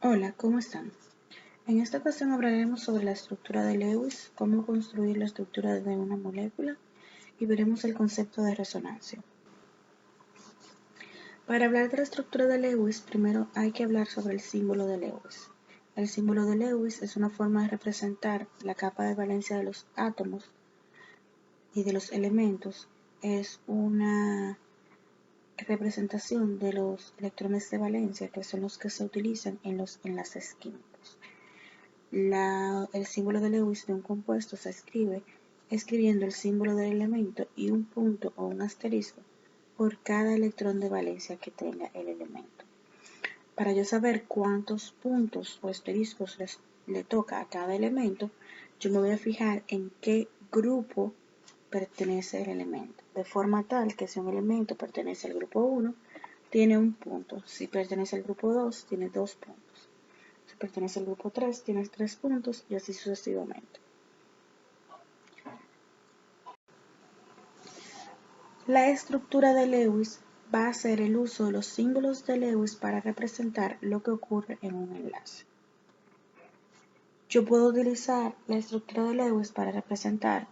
Hola, ¿cómo están? En esta ocasión hablaremos sobre la estructura de Lewis, cómo construir la estructura de una molécula y veremos el concepto de resonancia. Para hablar de la estructura de Lewis, primero hay que hablar sobre el símbolo de Lewis. El símbolo de Lewis es una forma de representar la capa de valencia de los átomos y de los elementos. Es una representación de los electrones de valencia, que son los que se utilizan en los enlaces químicos. El símbolo de Lewis de un compuesto se escribe escribiendo el símbolo del elemento y un punto o un asterisco por cada electrón de valencia que tenga el elemento. Para yo saber cuántos puntos o asteriscos le toca a cada elemento, yo me voy a fijar en qué grupo pertenece el elemento, de forma tal que si un elemento pertenece al grupo 1, tiene un punto, si pertenece al grupo 2, tiene 2 puntos. Si pertenece al grupo 3, tienes 3 puntos y así sucesivamente. La estructura de Lewis va a ser el uso de los símbolos de Lewis para representar lo que ocurre en un enlace. Yo puedo utilizar la estructura de Lewis para representar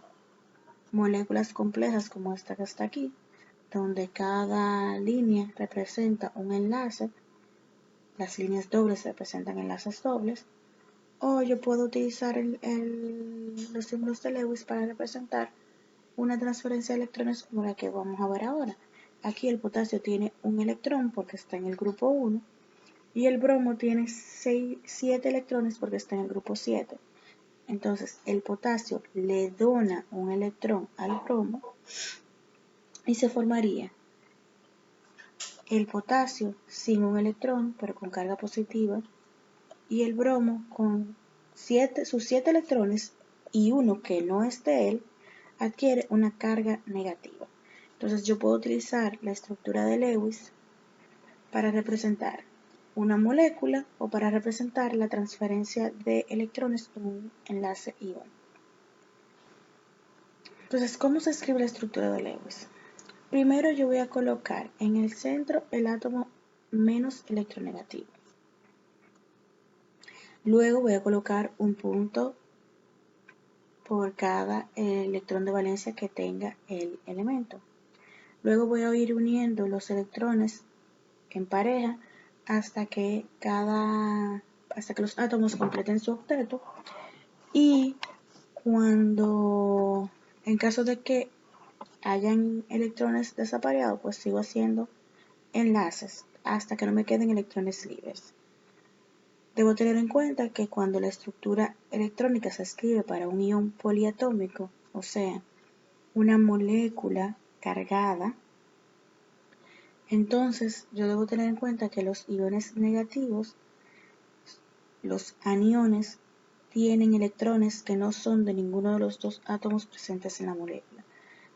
moléculas complejas como esta que está aquí, donde cada línea representa un enlace, las líneas dobles representan enlaces dobles, o yo puedo utilizar los símbolos de Lewis para representar una transferencia de electrones como la que vamos a ver ahora. Aquí el potasio tiene un electrón porque está en el grupo 1 y el bromo tiene 7 electrones porque está en el grupo 7. Entonces el potasio le dona un electrón al bromo y se formaría el potasio sin un electrón pero con carga positiva y el bromo con sus 7 electrones y uno que no es de él adquiere una carga negativa. Entonces yo puedo utilizar la estructura de Lewis para representar una molécula o para representar la transferencia de electrones en un enlace ion. Entonces, ¿cómo se escribe la estructura de Lewis? Primero yo voy a colocar en el centro el átomo menos electronegativo. Luego voy a colocar un punto por cada electrón de valencia que tenga el elemento. Luego voy a ir uniendo los electrones en pareja hasta que los átomos completen su octeto y cuando en caso de que hayan electrones desapareados, pues sigo haciendo enlaces hasta que no me queden electrones libres. Debo tener en cuenta que cuando la estructura electrónica se escribe para un ion poliatómico, o sea, una molécula cargada, entonces yo debo tener en cuenta que los iones negativos, los aniones, tienen electrones que no son de ninguno de los dos átomos presentes en la molécula.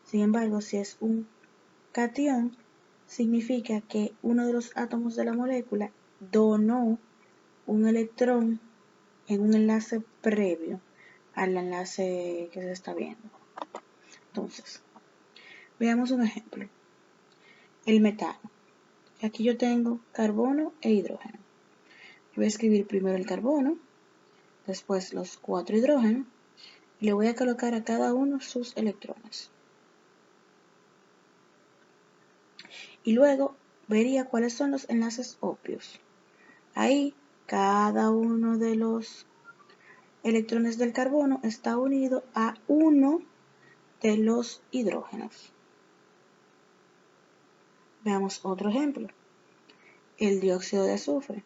Sin embargo, si es un catión, significa que uno de los átomos de la molécula donó un electrón en un enlace previo al enlace que se está viendo. Entonces, veamos un ejemplo. El metano. Aquí yo tengo carbono e hidrógeno. Voy a escribir primero el carbono, después los 4 hidrógenos y le voy a colocar a cada uno sus electrones. Y luego vería cuáles son los enlaces obvios. Ahí cada uno de los electrones del carbono está unido a uno de los hidrógenos. Veamos otro ejemplo. El dióxido de azufre.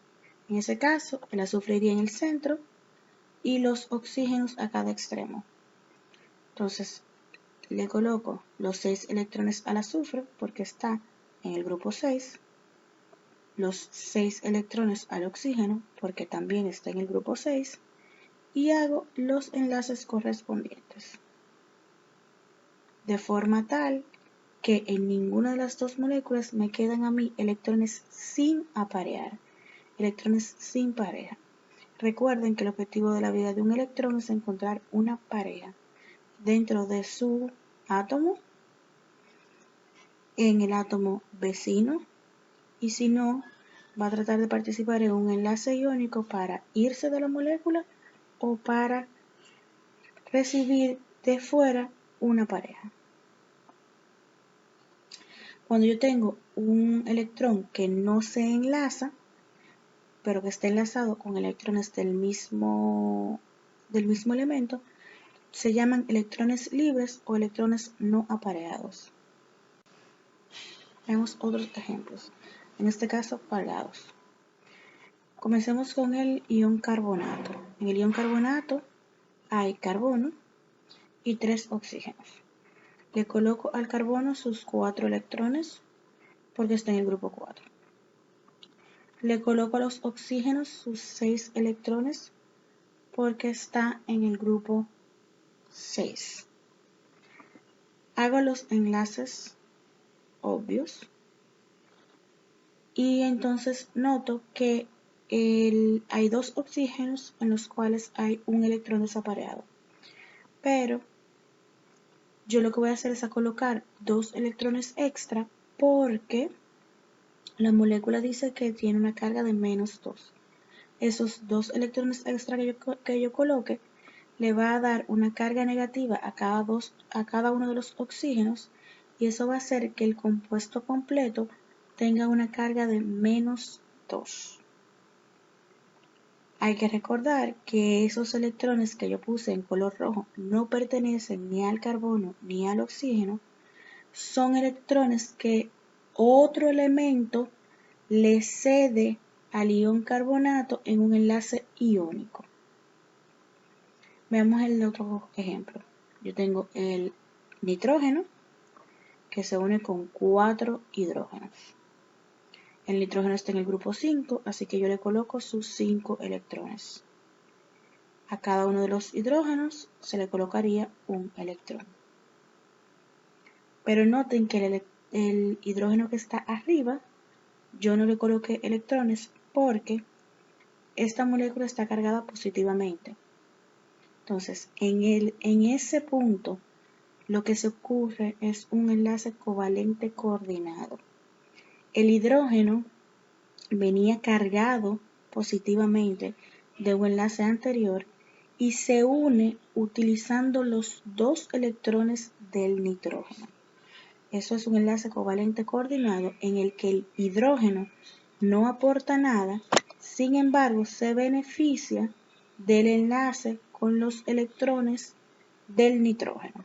En ese caso, el azufre iría en el centro y los oxígenos a cada extremo. Entonces, le coloco los 6 electrones al azufre porque está en el grupo 6, los 6 electrones al oxígeno porque también está en el grupo 6 y hago los enlaces correspondientes. De forma tal que en ninguna de las dos moléculas me quedan a mí electrones sin aparear, electrones sin pareja. Recuerden que el objetivo de la vida de un electrón es encontrar una pareja dentro de su átomo, en el átomo vecino y si no, va a tratar de participar en un enlace iónico para irse de la molécula o para recibir de fuera una pareja. Cuando yo tengo un electrón que no se enlaza, pero que está enlazado con electrones del mismo elemento, se llaman electrones libres o electrones no apareados. Veamos otros ejemplos, en este caso cargados. Comencemos con el ion carbonato. En el ion carbonato hay carbono y 3 oxígenos. Le coloco al carbono sus 4 electrones porque está en el grupo 4. Le coloco a los oxígenos sus 6 electrones porque está en el grupo 6. Hago los enlaces obvios y entonces noto que hay 2 oxígenos en los cuales hay un electrón desapareado. Pero yo lo que voy a hacer es colocar 2 electrones extra porque la molécula dice que tiene una carga de -2. Esos 2 electrones extra que yo coloque le va a dar una carga negativa a cada uno de los oxígenos y eso va a hacer que el compuesto completo tenga una carga de -2. Hay que recordar que esos electrones que yo puse en color rojo no pertenecen ni al carbono ni al oxígeno, son electrones que otro elemento le cede al ion carbonato en un enlace iónico. Veamos el otro ejemplo. Yo tengo el nitrógeno que se une con 4 hidrógenos. El nitrógeno está en el grupo 5, así que yo le coloco sus 5 electrones. A cada uno de los hidrógenos se le colocaría un electrón. Pero noten que el hidrógeno que está arriba, yo no le coloqué electrones porque esta molécula está cargada positivamente. Entonces, en ese punto, lo que se ocurre es un enlace covalente coordinado. El hidrógeno venía cargado positivamente de un enlace anterior y se une utilizando los 2 electrones del nitrógeno. Eso es un enlace covalente coordinado en el que el hidrógeno no aporta nada, sin embargo se beneficia del enlace con los electrones del nitrógeno.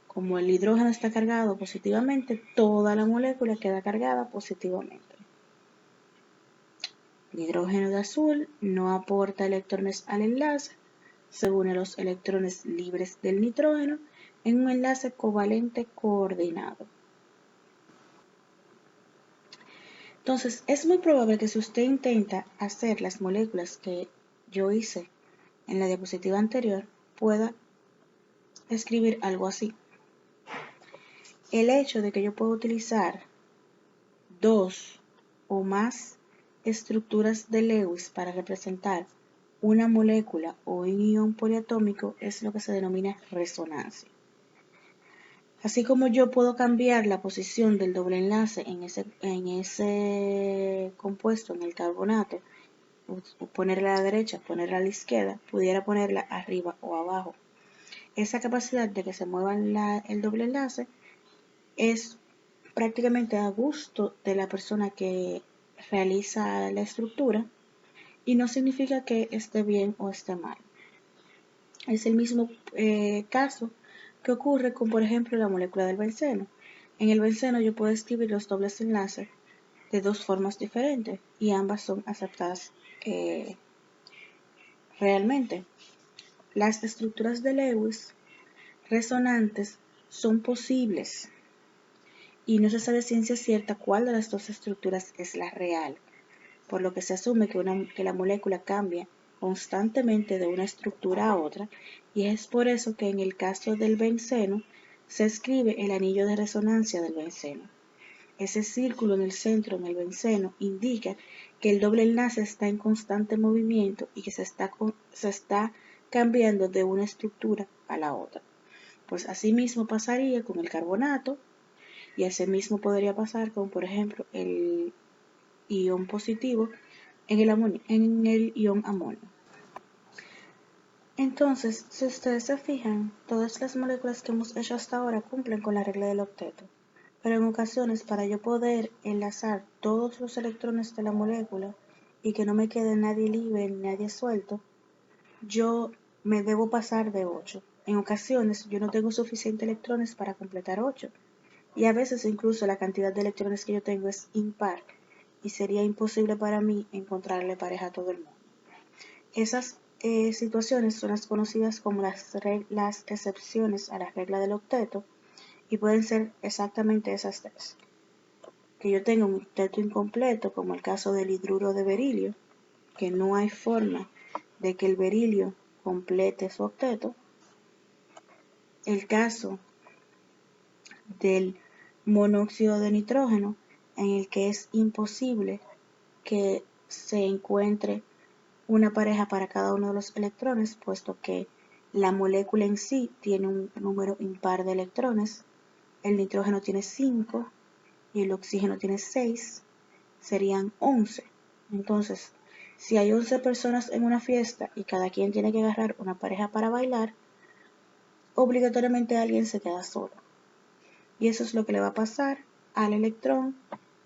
Como el hidrógeno está cargado positivamente, toda la molécula queda cargada positivamente. El hidrógeno de azul no aporta electrones al enlace, se une a los electrones libres del nitrógeno en un enlace covalente coordinado. Entonces, es muy probable que si usted intenta hacer las moléculas que yo hice en la diapositiva anterior, pueda escribir algo así. El hecho de que yo pueda utilizar 2 o más estructuras de Lewis para representar una molécula o un ion poliatómico es lo que se denomina resonancia. Así como yo puedo cambiar la posición del doble enlace en ese compuesto, en el carbonato, ponerla a la derecha, ponerla a la izquierda, pudiera ponerla arriba o abajo. Esa capacidad de que se mueva el doble enlace es prácticamente a gusto de la persona que realiza la estructura y no significa que esté bien o esté mal. Es el mismo caso que ocurre con, por ejemplo, la molécula del benceno. En el benceno yo puedo escribir los dobles enlaces de 2 formas diferentes y ambas son aceptadas realmente. Las estructuras de Lewis resonantes son posibles y no se sabe ciencia cierta cuál de las 2 estructuras es la real, por lo que se asume que la molécula cambia constantemente de una estructura a otra y es por eso que en el caso del benceno se escribe el anillo de resonancia del benceno. Ese círculo en el centro en el benceno indica que el doble enlace está en constante movimiento y que se está cambiando de una estructura a la otra. Pues así mismo pasaría con el carbonato y así mismo podría pasar con, por ejemplo, el ion positivo en el ion amonio. Entonces, si ustedes se fijan, todas las moléculas que hemos hecho hasta ahora cumplen con la regla del octeto. Pero en ocasiones, para yo poder enlazar todos los electrones de la molécula y que no me quede nadie libre ni nadie suelto, yo me debo pasar de 8. En ocasiones, yo no tengo suficientes electrones para completar 8. Y a veces incluso la cantidad de electrones que yo tengo es impar y sería imposible para mí encontrarle pareja a todo el mundo. Esas situaciones son las conocidas como las excepciones a la regla del octeto y pueden ser exactamente esas tres. Que yo tenga un octeto incompleto, como el caso del hidruro de berilio, que no hay forma de que el berilio complete su octeto. El caso del monóxido de nitrógeno, en el que es imposible que se encuentre una pareja para cada uno de los electrones, puesto que la molécula en sí tiene un número impar de electrones. El nitrógeno tiene 5 y el oxígeno tiene 6, serían 11. Entonces, si hay 11 personas en una fiesta y cada quien tiene que agarrar una pareja para bailar, obligatoriamente alguien se queda solo. Y eso es lo que le va a pasar al electrón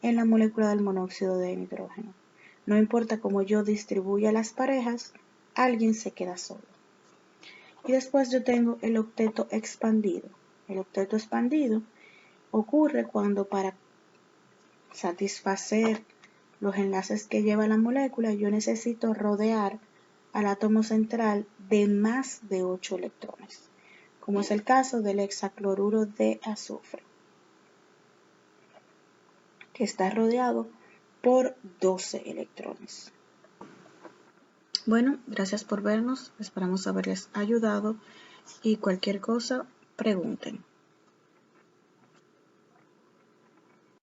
en la molécula del monóxido de nitrógeno. No importa cómo yo distribuya las parejas, alguien se queda solo. Y después yo tengo el octeto expandido. El octeto expandido ocurre cuando para satisfacer los enlaces que lleva la molécula yo necesito rodear al átomo central de más de 8 electrones, como es el caso del hexacloruro de azufre, que está rodeado por 12 electrones. Bueno, gracias por vernos, esperamos haberles ayudado y cualquier cosa pregunten.